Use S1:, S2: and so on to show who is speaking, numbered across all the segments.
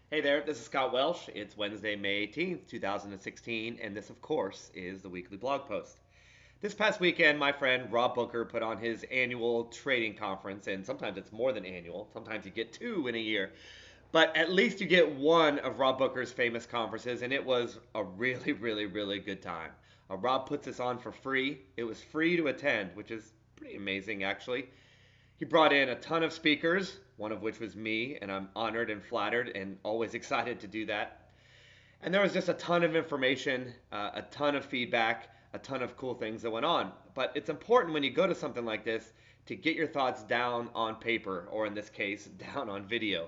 S1: Hey there, this is Scott Welsh. It's Wednesday, May 18th, 2016, and this, of course, is the weekly blog post. This past weekend, my friend Rob Booker put on his annual trading conference, and sometimes it's more than annual. Sometimes you get two in a year. But at least you get one of Rob Booker's famous conferences, and it was a really, really, really good time. Rob puts this on for free. It was free to attend, which is pretty amazing, actually. He brought in a ton of speakers, one of which was me, and I'm honored and flattered and always excited to do that. And there was just a ton of information, a ton of feedback, a ton of cool things that went on. But it's important when you go to something like this to get your thoughts down on paper, or in this case, down on video.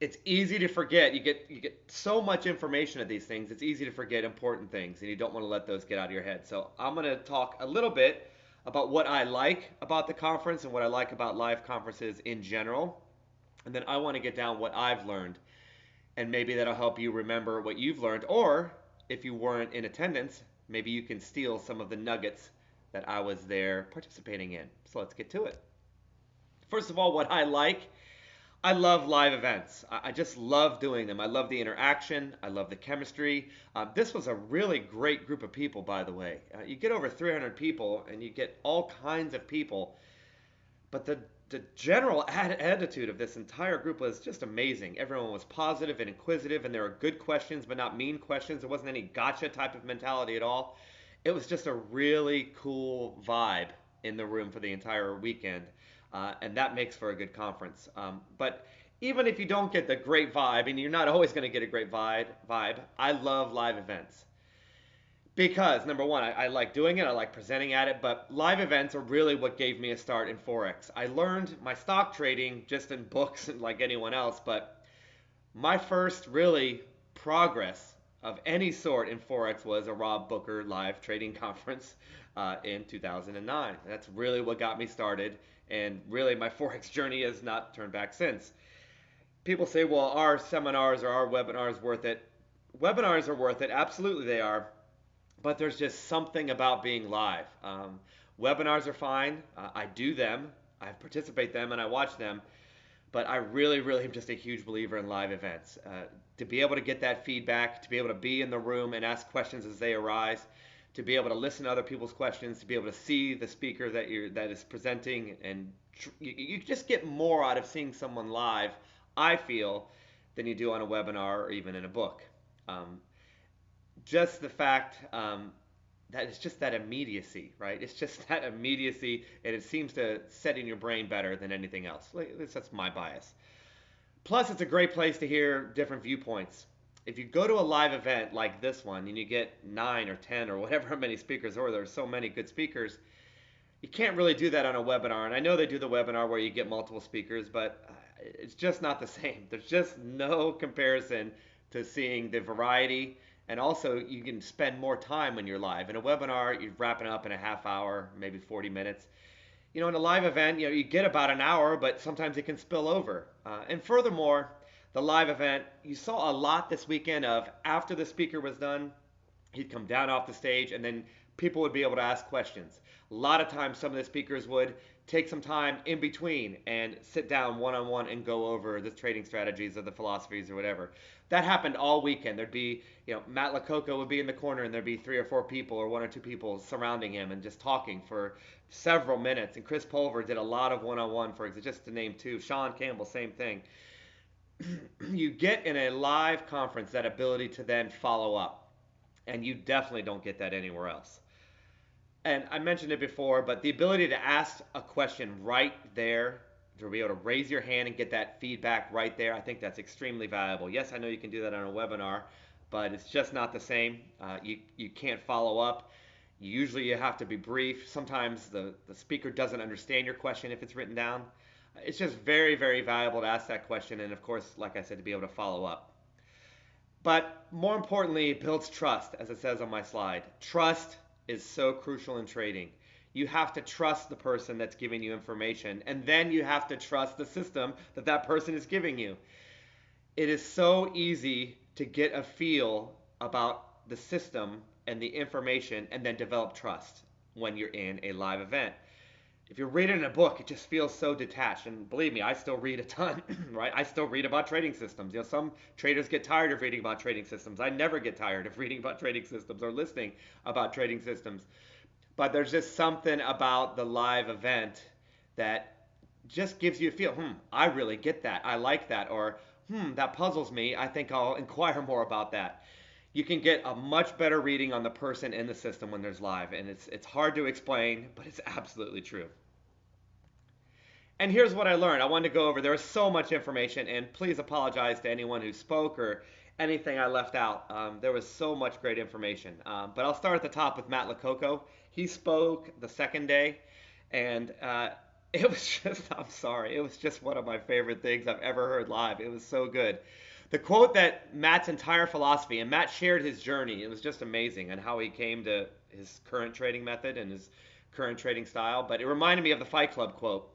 S1: It's easy to forget. You get so much information at these things. It's easy to forget important things, and you don't want to let those get out of your head. So I'm going to talk a little bit about what I like about the conference and what I like about live conferences in general. And then I want to get down what I've learned, and maybe that'll help you remember what you've learned. Or if you weren't in attendance, maybe you can steal some of the nuggets that I was there participating in. So let's get to it. First of all, what I love live events. I just love doing them. I love the interaction. I love the chemistry. This was a really great group of people, by the way. You get over 300 people and you get all kinds of people. But the general attitude of this entire group was just amazing. Everyone was positive and inquisitive, and there were good questions, but not mean questions. There wasn't any gotcha type of mentality at all. It was just a really cool vibe in the room for the entire weekend, and that makes for a good conference. But even if you don't get the great vibe, and you're not always going to get a great vibe, I love live events. Because number one, I like doing it, I like presenting at it, but live events are really what gave me a start in Forex. I learned my stock trading just in books like anyone else, but my first really progress of any sort in Forex was a Rob Booker live trading conference in 2009. That's really what got me started, and really my Forex journey has not turned back since. People say, well, are seminars or are webinars worth it? Webinars are worth it, absolutely they are, but there's just something about being live. Webinars are fine. I do them, I participate them, and I watch them. But I really, really am just a huge believer in live events. To be able to get that feedback, to be able to be in the room and ask questions as they arise, to be able to listen to other people's questions, to be able to see the speaker that is presenting, and you just get more out of seeing someone live, I feel, than you do on a webinar or even in a book. Um, just the fact that it's just that immediacy, right? It's just that immediacy, and it seems to set in your brain better than anything else. At least that's my bias. Plus, it's a great place to hear different viewpoints. If you go to a live event like this one and you get 9 or 10 or whatever many speakers, or there's so many good speakers, you can't really do that on a webinar. And I know they do the webinar where you get multiple speakers, but it's just not the same. There's just no comparison to seeing the variety. And also, you can spend more time when you're live. In a webinar, you're wrapping up in a half hour, maybe 40 minutes. In a live event, you get about an hour, but sometimes it can spill over. And furthermore, the live event, you saw a lot this weekend of after the speaker was done, he'd come down off the stage, and then people would be able to ask questions. A lot of times, some of the speakers would take some time in between and sit down one on one and go over the trading strategies or the philosophies or whatever. That happened all weekend. There'd be, Matt Lococo would be in the corner, and there'd be 3 or 4 people or 1 or 2 people surrounding him and just talking for several minutes. And Chris Pulver did a lot of one on one, for example, just to name two. Sean Campbell, same thing. You get in a live conference that ability to then follow up, and you definitely don't get that anywhere else. And I mentioned it before, but the ability to ask a question right there, to be able to raise your hand and get that feedback right there, I think that's extremely valuable. Yes, I know you can do that on a webinar, but it's just not the same. You can't follow up. Usually you have to be brief. Sometimes the speaker doesn't understand your question if it's written down. It's just very, very valuable to ask that question, and of course, like I said, to be able to follow up. But more importantly, it builds trust, as it says on my slide. Trust is so crucial in trading. You have to trust the person that's giving you information, and then you have to trust the system that that person is giving you. It is so easy to get a feel about the system and the information and then develop trust when you're in a live event. if you're reading a book, it just feels so detached. And believe me, I still read a ton, right? I still read about trading systems. Some traders get tired of reading about trading systems. I never get tired of reading about trading systems or listening about trading systems. But there's just something about the live event that just gives you a feel, I really get that. I like that. Or, that puzzles me. I think I'll inquire more about that. You can get a much better reading on the person in the system when there's live. And it's hard to explain, but it's absolutely true. And here's what I learned. I wanted to go over, there was so much information, and please apologize to anyone who spoke or anything I left out. There was so much great information. But I'll start at the top with Matt Lococo. He spoke the second day, and it was just, I'm sorry, it was just one of my favorite things I've ever heard live. It was so good. The quote that Matt's entire philosophy, and Matt shared his journey, it was just amazing, and how he came to his current trading method and his current trading style. But it reminded me of the Fight Club quote,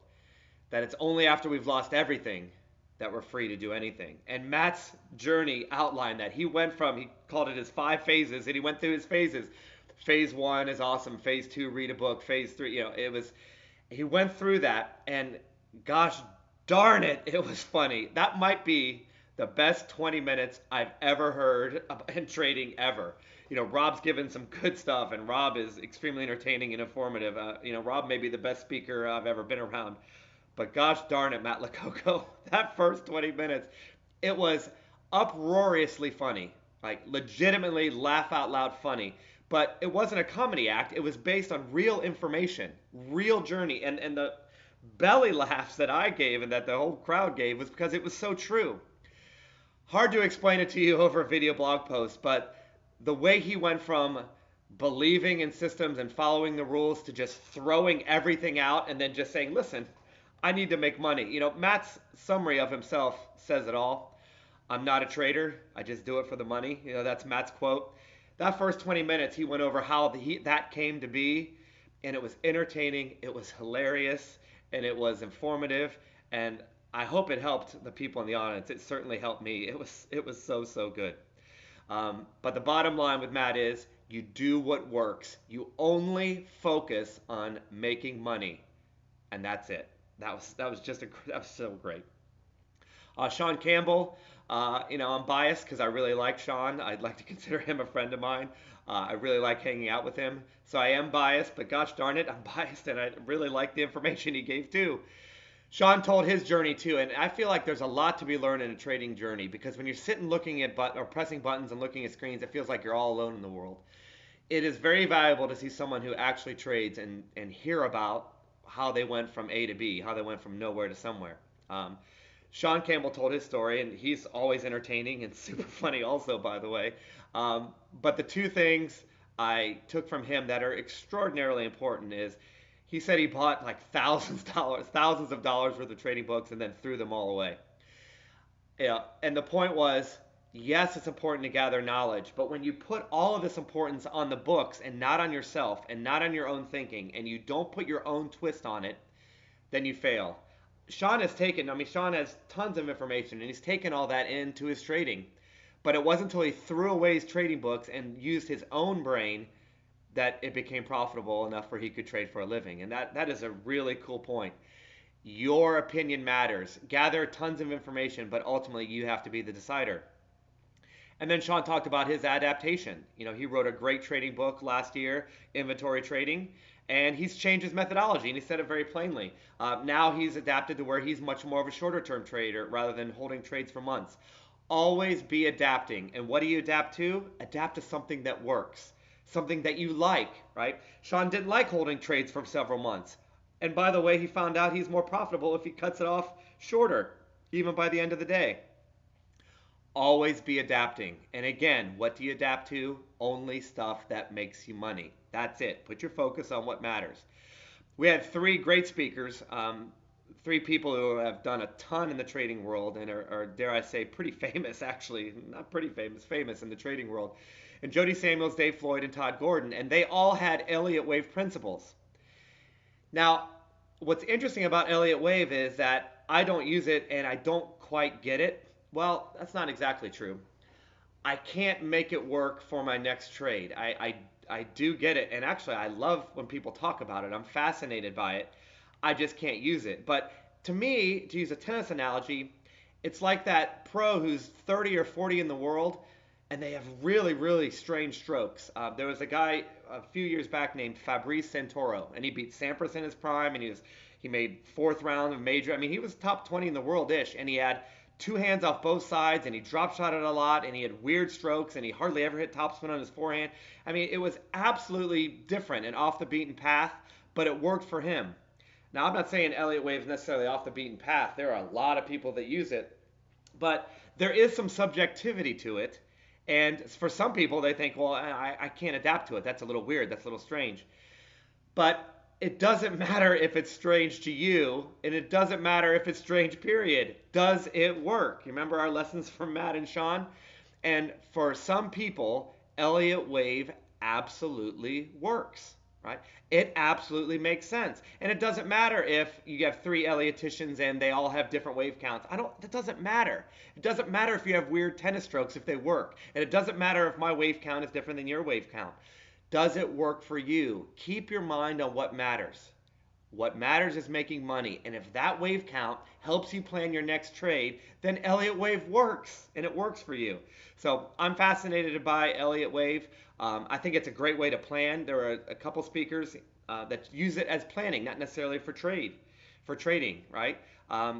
S1: that it's only after we've lost everything that we're free to do anything. And Matt's journey outlined that. He went from, he called it his 5 phases, and he went through his phases. Phase 1 is awesome. Phase 2, read a book. Phase 3, he went through that, and gosh darn it, it was funny. That might be the best 20 minutes I've ever heard in trading ever. Rob's given some good stuff, and Rob is extremely entertaining and informative. Rob may be the best speaker I've ever been around. But gosh darn it, Matt Lococo, that first 20 minutes, it was uproariously funny, like legitimately laugh out loud funny. But it wasn't a comedy act. It was based on real information, real journey. And the belly laughs that I gave and that the whole crowd gave was because it was so true. Hard to explain it to you over a video blog post, but the way he went from believing in systems and following the rules to just throwing everything out and then just saying, listen, I need to make money. Matt's summary of himself says it all. I'm not a trader. I just do it for the money. That's Matt's quote. That first 20 minutes, he went over how that came to be, and it was entertaining, it was hilarious, and it was informative, and I hope it helped the people in the audience. It certainly helped me. It was so good. But the bottom line with Matt is, you do what works. You only focus on making money, and that's it. That was so great. Sean Campbell, I'm biased because I really like Sean. I'd like to consider him a friend of mine. I really like hanging out with him. So I am biased, but gosh darn it, I'm biased, and I really like the information he gave too. Sean told his journey too, and I feel like there's a lot to be learned in a trading journey, because when you're sitting looking at or pressing buttons and looking at screens, it feels like you're all alone in the world. It is very valuable to see someone who actually trades and hear about how they went from A to B, how they went from nowhere to somewhere. Sean Campbell told his story, and he's always entertaining and super funny also, by the way. But the two things I took from him that are extraordinarily important is, he said he bought like thousands of dollars worth of trading books and then threw them all away. Yeah, and the point was, yes, it's important to gather knowledge, but when you put all of this importance on the books and not on yourself and not on your own thinking, and you don't put your own twist on it, then you fail. Sean has tons of information, and he's taken all that into his trading. But it wasn't until he threw away his trading books and used his own brain that it became profitable enough where he could trade for a living. And that is a really cool point. Your opinion matters. Gather tons of information, but ultimately you have to be the decider. And then Sean talked about his adaptation. He wrote a great trading book last year, Inventory Trading, and he's changed his methodology, and he said it very plainly. Now he's adapted to where he's much more of a shorter term trader rather than holding trades for months. Always be adapting. And what do you adapt to? Adapt to something that works, something that you like, right? Sean didn't like holding trades for several months. And by the way, he found out he's more profitable if he cuts it off shorter, even by the end of the day. Always be adapting. And again, what do you adapt to? Only stuff that makes you money. That's it. Put your focus on what matters. We had 3 great speakers, 3 people who have done a ton in the trading world and are, dare I say, pretty famous, actually. Not pretty famous, famous in the trading world. And Jody Samuels, Dave Floyd, and Todd Gordon. And they all had Elliott Wave principles. Now, what's interesting about Elliott Wave is that I don't use it and I don't quite get it. Well, that's not exactly true. I can't make it work for my next trade. I do get it, and actually I love when people talk about it. I'm fascinated by it. I just can't use it. But to me, to use a tennis analogy, it's like that pro who's 30 or 40 in the world and they have really, really strange strokes. There was a guy a few years back named Fabrice Santoro, and he beat Sampras in his prime, and he made fourth round of major. I mean, he was top 20 in the world ish, and he had two hands off both sides, and he drop shot it a lot, and he had weird strokes, and he hardly ever hit topspin on his forehand. I mean, it was absolutely different and off the beaten path, but it worked for him. Now, I'm not saying Elliott Wave's necessarily off the beaten path. There are a lot of people that use it, but there is some subjectivity to it. And for some people, they think, well, I can't adapt to it. That's a little weird. That's a little strange. But it doesn't matter if it's strange to you, and it doesn't matter if it's strange, period. Does it work? You remember our lessons from Matt and Sean? And for some people, Elliott Wave absolutely works, right? It absolutely makes sense. And it doesn't matter if you have three Elliotticians and they all have different wave counts. That doesn't matter. It doesn't matter if you have weird tennis strokes if they work. And it doesn't matter if my wave count is different than your wave count. Does it work for you? Keep your mind on what matters. What matters is making money. And if that wave count helps you plan your next trade, then Elliott Wave works, and it works for you. So I'm fascinated by Elliott Wave. I think it's a great way to plan. There are a couple speakers that use it as planning, not necessarily for trading, right?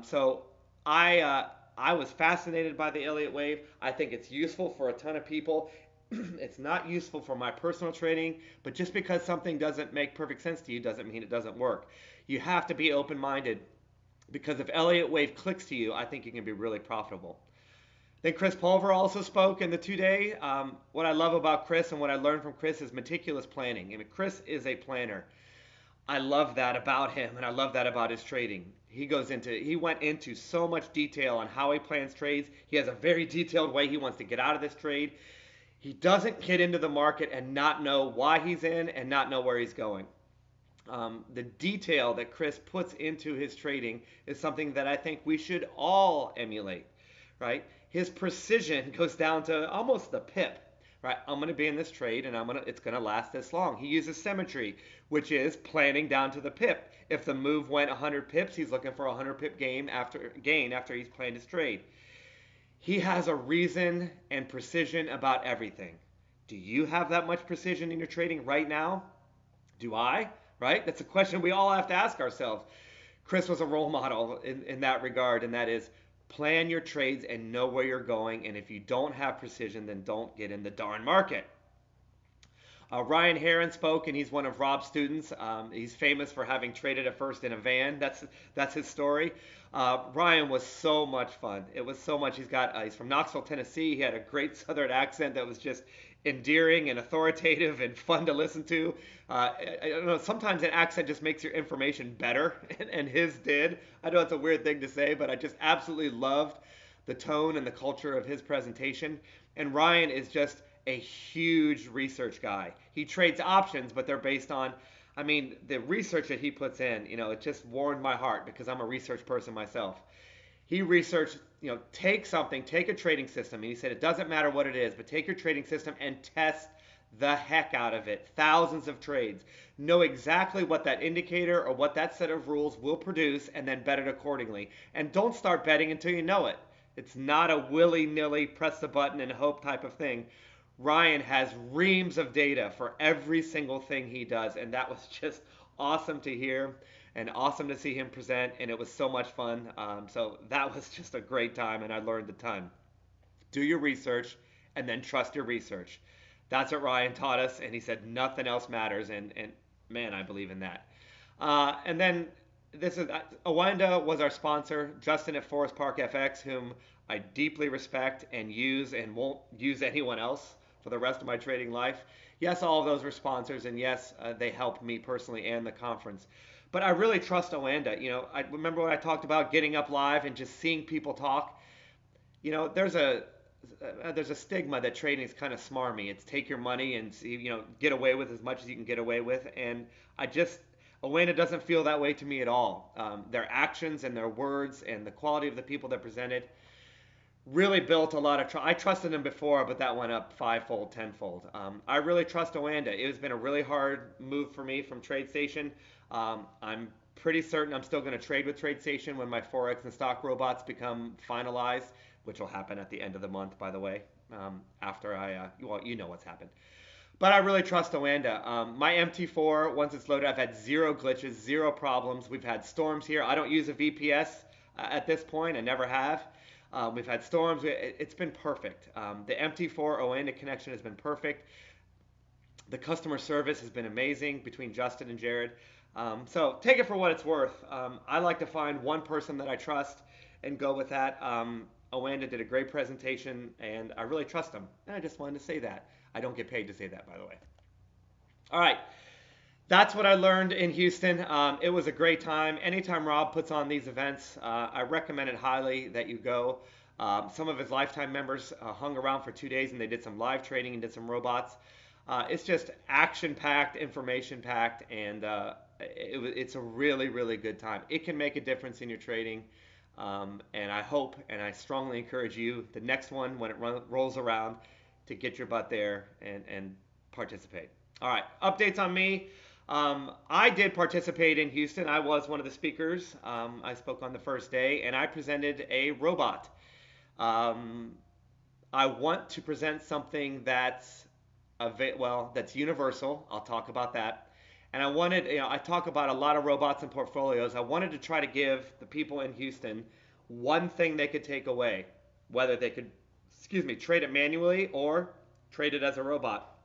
S1: So I was fascinated by the Elliott Wave. I think it's useful for a ton of people. It's not useful for my personal trading, but just because something doesn't make perfect sense to you doesn't mean it doesn't work. You have to be open-minded because if Elliott Wave clicks to you, I think you can be really profitable. Then Chris Pulver also spoke in the 2-day. What I love about Chris and what I learned from Chris is meticulous planning. I mean, Chris is a planner. I love that about him, and I love that about his trading. He went into so much detail on how he plans trades. He has a very detailed way he wants to get out of this trade. He doesn't get into the market and not know why he's in and not know where he's going. The detail that Chris puts into his trading is something that I think we should all emulate, right? His precision goes down to almost the pip, right? I'm going to be in this trade and it's going to last this long. He uses symmetry, which is planning down to the pip. If the move went 100 pips, he's looking for a 100 pip gain after he's planned his trade. He has a reason and precision about everything. Do you have that much precision in your trading right now? Do I? Right? That's a question we all have to ask ourselves. Chris was a role model in that regard, and that is plan your trades and know where you're going. And if you don't have precision, then don't get in the darn market. Ryan Herron spoke, and he's one of Rob's students. He's famous for having traded at first in a van. That's his story. Ryan was so much fun. It was so much. He's from Knoxville, Tennessee. He had a great Southern accent that was just endearing and authoritative and fun to listen to. I don't know. Sometimes an accent just makes your information better, and his did. I know it's a weird thing to say, but I just absolutely loved the tone and the culture of his presentation. And Ryan is just a huge research guy. He trades options, but they're based on, I mean, the research that he puts in, it just warmed my heart because I'm a research person myself. He researched, take a trading system, and he said it doesn't matter what it is, but take your trading system and test the heck out of it. Thousands of trades. Know exactly what that indicator or what that set of rules will produce and then bet it accordingly. And don't start betting until you know it. It's not a willy-nilly press the button and hope type of thing. Ryan has reams of data for every single thing he does, and that was just awesome to hear and awesome to see him present, and it was so much fun. So that was just a great time, and I learned a ton. Do your research, and then trust your research. That's what Ryan taught us, and he said nothing else matters, and man, I believe in that. And then Awanda was our sponsor, Justin at Forest Park FX, whom I deeply respect and use and won't use anyone else for the rest of my trading life. Yes, all of those were sponsors, and yes, they helped me personally and the conference. But I really trust Awanda. I remember when I talked about getting up live and just seeing people talk. There's a stigma that trading is kind of smarmy. It's take your money and get away with as much as you can get away with. And Awanda doesn't feel that way to me at all. Their actions and their words and the quality of the people that presented really built a lot of trust. I trusted them before, but that went up fivefold, tenfold. I really trust Awanda. It has been a really hard move for me from TradeStation. I'm pretty certain I'm still going to trade with TradeStation when my Forex and stock robots become finalized, which will happen at the end of the month, by the way. After well, you know what's happened. But I really trust Oanda. My MT4, once it's loaded, I've had zero glitches, zero problems. We've had storms here. I don't use a VPS at this point. I never have. We've had storms. It's been perfect. The MT4 Oanda connection has been perfect. The customer service has been amazing between Justin and Jared. So take it for what it's worth. I like to find one person that I trust and go with that. Oanda did a great presentation, and I really trust him. And I just wanted to say that. I don't get paid to say that, by the way. All right. That's what I learned in Houston. It was a great time. Anytime Rob puts on these events, I recommend it highly that you go. Some of his lifetime members hung around for 2 days and they did some live trading and did some robots. It's just action-packed, information-packed, and it's a really, really good time. It can make a difference in your trading, and I hope and I strongly encourage you, the next one, when it rolls around, to get your butt there and participate. All right, updates on me. I did participate in Houston. I was one of the speakers. I spoke on the first day, and I presented a robot. I want to present something that's that's universal. I'll talk about that. And I talk about a lot of robots and portfolios. I wanted to try to give the people in Houston one thing they could take away, whether they could, trade it manually or trade it as a robot.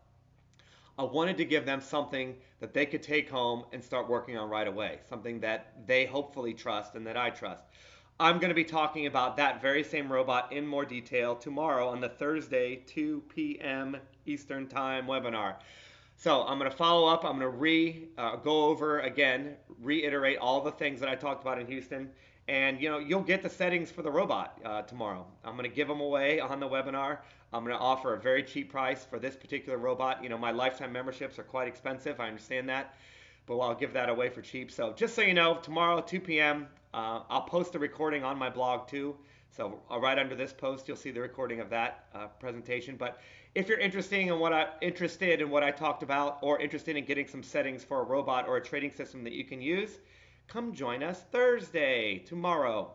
S1: I wanted to give them something that they could take home and start working on right away, something that they hopefully trust and that I trust. I'm going to be talking about that very same robot in more detail tomorrow on the Thursday 2 p.m. Eastern Time webinar. So I'm going to follow up. I'm going to go over again, reiterate all the things that I talked about in Houston. And you'll get the settings for the robot tomorrow. I'm going to give them away on the webinar. I'm going to offer a very cheap price for this particular robot. My lifetime memberships are quite expensive. I understand that, but I'll give that away for cheap. So just so you know, tomorrow 2 p.m. I'll post the recording on my blog too. So right under this post, you'll see the recording of that presentation. But if you're interested in what I talked about, or interested in getting some settings for a robot or a trading system that you can use, come join us Thursday, tomorrow.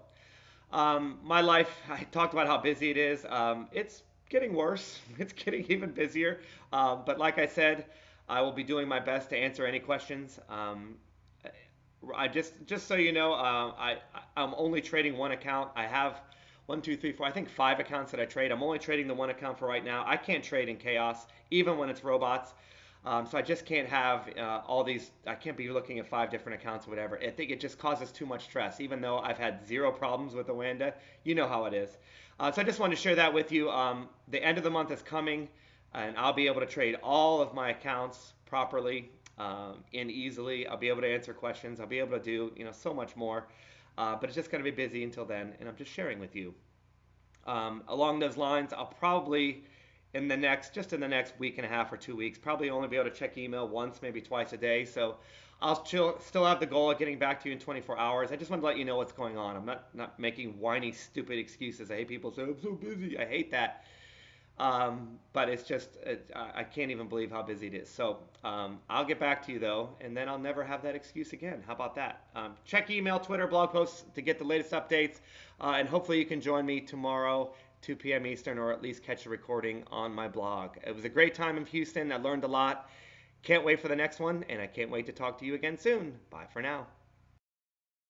S1: My life, I talked about how busy it is. It's getting worse. It's getting even busier. But like I said, I will be doing my best to answer any questions. I just so you know, I'm only trading one account. I have 1, 2, 3, 4, I think 5 accounts that I trade. I'm only trading the one account for right now. I can't trade in chaos, even when it's robots. So I just can't have all these. I can't be looking at 5 different accounts or whatever. I think it just causes too much stress. Even though I've had 0 problems with Oanda, you know how it is. So I just wanted to share that with you. The end of the month is coming, and I'll be able to trade all of my accounts properly and easily. I'll be able to answer questions. I'll be able to do so much more. But it's just going to be busy until then, and I'm just sharing with you. Along those lines, I'll probably in the next week and a half or 2 weeks, probably only be able to check email once, maybe twice a day. So I'll still have the goal of getting back to you in 24 hours. I just want to let you know what's going on. I'm not making whiny, stupid excuses. I hate people say, I'm so busy. I hate that. But it's just, I can't even believe how busy it is. So I'll get back to you, though, and then I'll never have that excuse again. How about that? Check email, Twitter, blog posts to get the latest updates. And hopefully you can join me tomorrow, 2 p.m. Eastern, or at least catch the recording on my blog. It was a great time in Houston. I learned a lot. Can't wait for the next one, and I can't wait to talk to you again soon. Bye for now.